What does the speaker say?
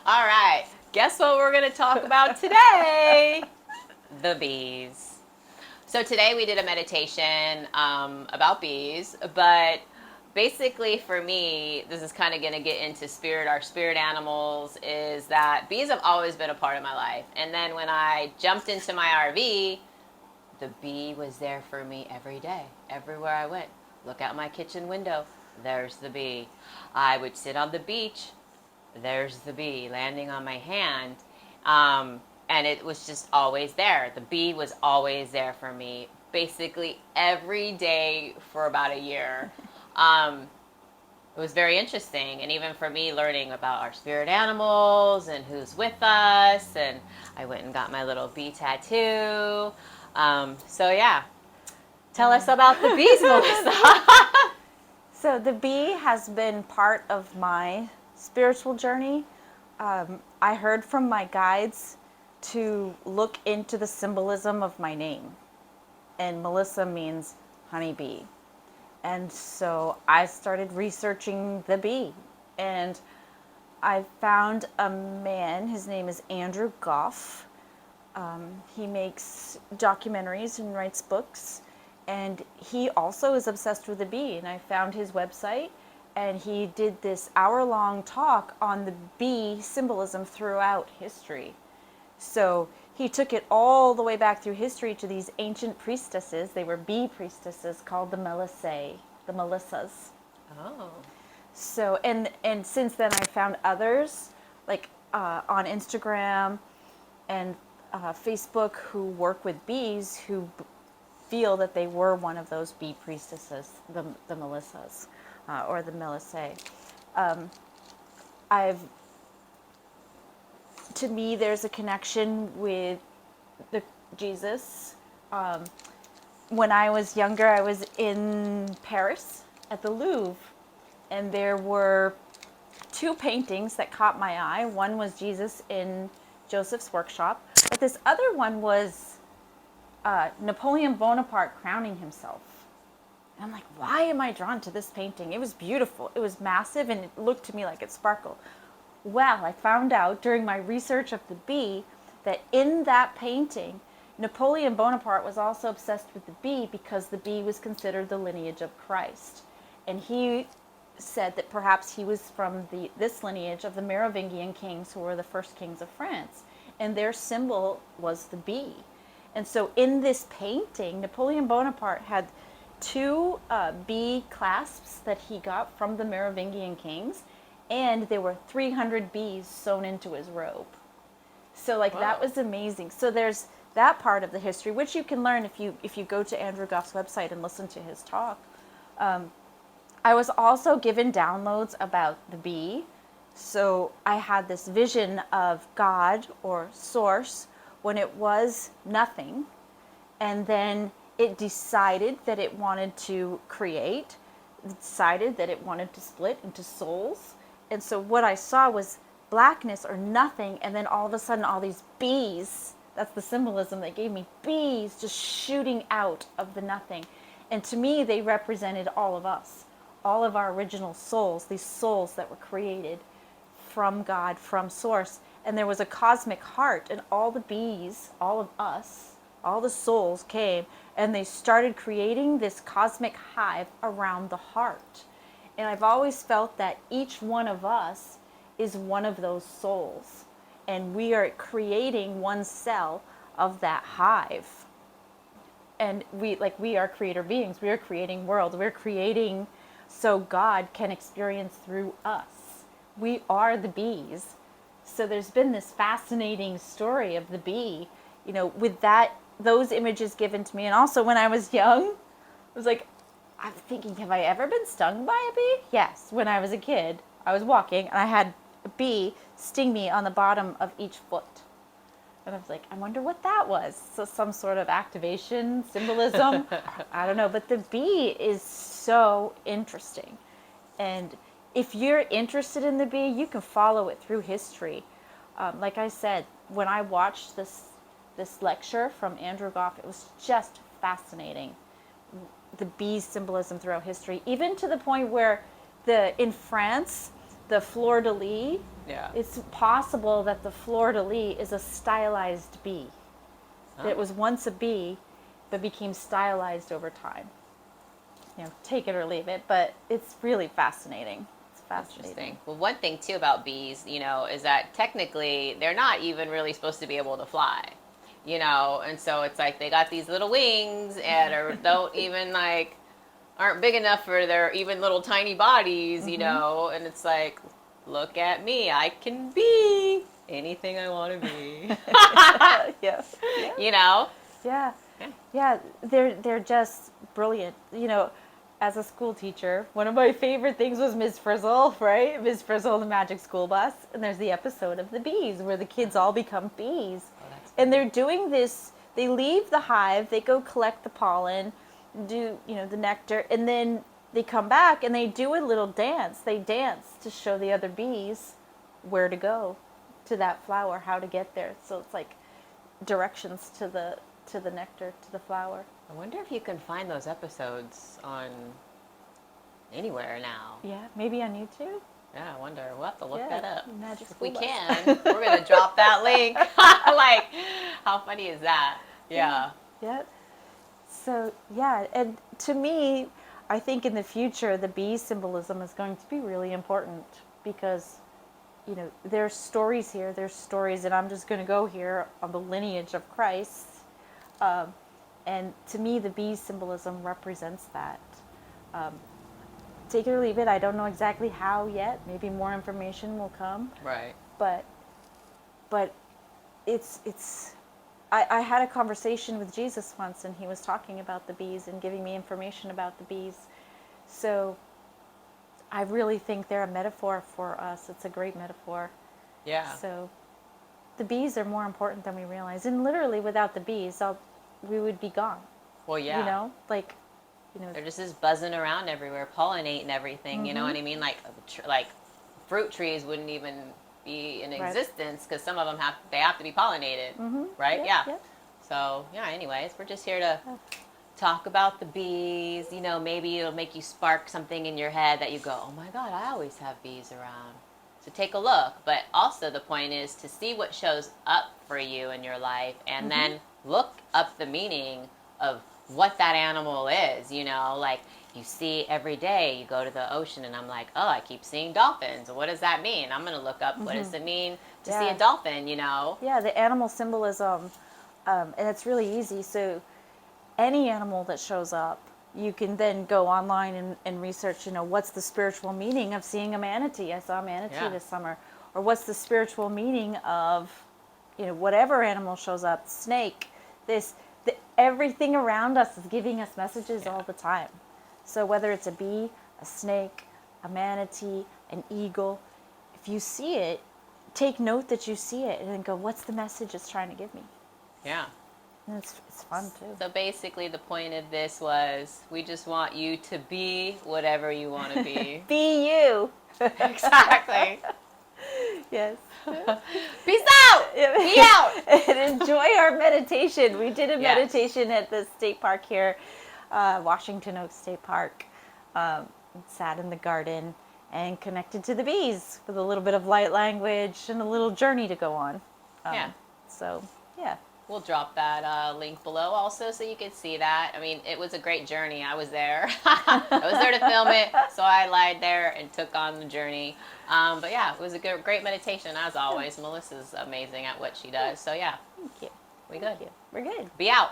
All right. Guess what we're going to talk about today? The bees. So today we did a meditation about bees, but basically for me, this is kind of going to get into our spirit animals, is that bees have always been a part of my life. And then when I jumped into my RV, the bee was there for me every day, everywhere I went. Look out my kitchen window, there's the bee. I would sit on the beach, there's the bee landing on my hand. And it was just always there. The bee was always there for me, basically every day for about a year. It was very interesting, and even for me, learning about our spirit animals and who's with us, and I went and got my little bee tattoo. So yeah, tell us about the bees, Melissa. So the bee has been part of my spiritual journey. I heard from my guides to look into the symbolism of my name. And Melissa means honeybee. And so I started researching the bee. And I found a man, his name is Andrew Goff. He makes documentaries and writes books. And he also is obsessed with the bee. And I found his website, and he did this hour-long talk on the bee symbolism throughout history. So he took it all the way back through history to these ancient priestesses. They were bee priestesses called the Melissas. Oh. So, and since then I found others, like on Instagram and Facebook, who work with bees, who feel that they were one of those bee priestesses, the Melissas, or the Melissae. To me, there's a connection with Jesus. When I was younger, I was in Paris at the Louvre, and there were two paintings that caught my eye. One was Jesus in Joseph's workshop, but this other one was Napoleon Bonaparte crowning himself. And I'm like, why am I drawn to this painting? It was beautiful. It was massive, and it looked to me like it sparkled. Well, I found out during my research of the bee that in that painting, Napoleon Bonaparte was also obsessed with the bee because the bee was considered the lineage of Christ. And he said that perhaps he was from this lineage of the Merovingian kings, who were the first kings of France. And their symbol was the bee. And so in this painting, Napoleon Bonaparte had two bee clasps that he got from the Merovingian kings, and there were 300 bees sewn into his robe. So wow. That was amazing. So there's that part of the history, which you can learn if you go to Andrew Goff's website and listen to his talk. I was also given downloads about the bee. So I had this vision of God or source when it was nothing, and then it decided that it wanted to create, decided that it wanted to split into souls. And so what I saw was blackness or nothing, and then all of a sudden all these bees, that's the symbolism they gave me, bees just shooting out of the nothing. And to me, they represented all of us, all of our original souls, these souls that were created from God, from Source. And there was a cosmic heart, and all the bees, all of us, all the souls came, and they started creating this cosmic hive around the heart. And I've always felt that each one of us is one of those souls. And we are creating one cell of that hive. And we are creator beings. We are creating worlds. We're creating so God can experience through us. We are the bees. So there's been this fascinating story of the bee, with those images given to me. And also when I was young, I was like, I'm thinking, have I ever been stung by a bee? Yes. When I was a kid, I was walking and I had a bee sting me on the bottom of each foot. And I was like, I wonder what that was. So some sort of activation, symbolism, I don't know. But the bee is so interesting. And if you're interested in the bee, you can follow it through history. Like I said, when I watched this lecture from Andrew Goff, it was just fascinating. The bee symbolism throughout history, even to the point where in France, the fleur-de-lis, Yeah. it's possible that the fleur-de-lis is a stylized bee. That it was once a bee, but became stylized over time. Take it or leave it, but it's really fascinating. It's fascinating. Interesting. Well, one thing too about bees, is that technically they're not even really supposed to be able to fly, and so it's like they got these little wings and don't even aren't big enough for their even little tiny bodies, and it's like, look at me, I can be anything I want to be. Yeah. Yeah. Yeah, they're just brilliant. As a school teacher, one of my favorite things was Ms. Frizzle, right? Ms. Frizzle, the Magic School Bus, and there's the episode of the bees where the kids all become bees. Oh, that's and they're doing this. They leave the hive, they go collect the pollen, do the nectar, and then they come back and they do a little dance. They dance to show the other bees where to go to that flower, how to get there. So it's like directions to the nectar, to the flower. I wonder if you can find those episodes on anywhere now. Yeah, maybe on YouTube. Yeah, I wonder. We'll have to look that up. Magic If we School Bus. can, we're going to drop that link. How funny is that? Yeah. Yeah. So, yeah, and to me, I think in the future, the bee symbolism is going to be really important because, there's stories here, and I'm just going to go here on the lineage of Christ. And to me, the bee symbolism represents that. Take it or leave it. I don't know exactly how yet. Maybe more information will come. Right. But it's. I had a conversation with Jesus once, and he was talking about the bees and giving me information about the bees. So I really think they're a metaphor for us. It's a great metaphor. Yeah. So the bees are more important than we realize. And literally, without the bees, we would be gone. Well, yeah. They're just buzzing around everywhere, pollinating everything. You know what I mean? Like fruit trees wouldn't even be in existence because some of them have to be pollinated, right? Yeah. So anyways, we're just here to talk about the bees. Maybe it'll make you spark something in your head that you go, oh my God, I always have bees around. So take a look. But also the point is to see what shows up for you in your life and then look up the meaning of what that animal is, you see every day, you go to the ocean and I'm like, oh, I keep seeing dolphins. What does that mean? I'm going to look up what does it mean to see a dolphin, Yeah, the animal symbolism, and it's really easy. So any animal that shows up, you can then go online and research, what's the spiritual meaning of seeing a manatee? I saw a manatee this summer. Or what's the spiritual meaning of, whatever animal shows up, snake, everything around us is giving us messages all the time. So whether it's a bee, a snake, a manatee, an eagle, if you see it, take note that you see it and then go, what's the message it's trying to give me? Yeah. And it's fun too. So basically the point of this was we just want you to be whatever you want to be. Be you. Exactly. Yes. Peace out. Be out. And enjoy our meditation. We did a meditation at the state park here, Washington Oaks State Park. Sat in the garden and connected to the bees with a little bit of light language and a little journey to go on. So, yeah. We'll drop that link below also so you can see that. I mean, it was a great journey. I was there. I was there to film it, so I lied there and took on the journey. But yeah, it was a great meditation as always. Melissa's amazing at what she does. So yeah. Thank you. We good. We're good. Be out.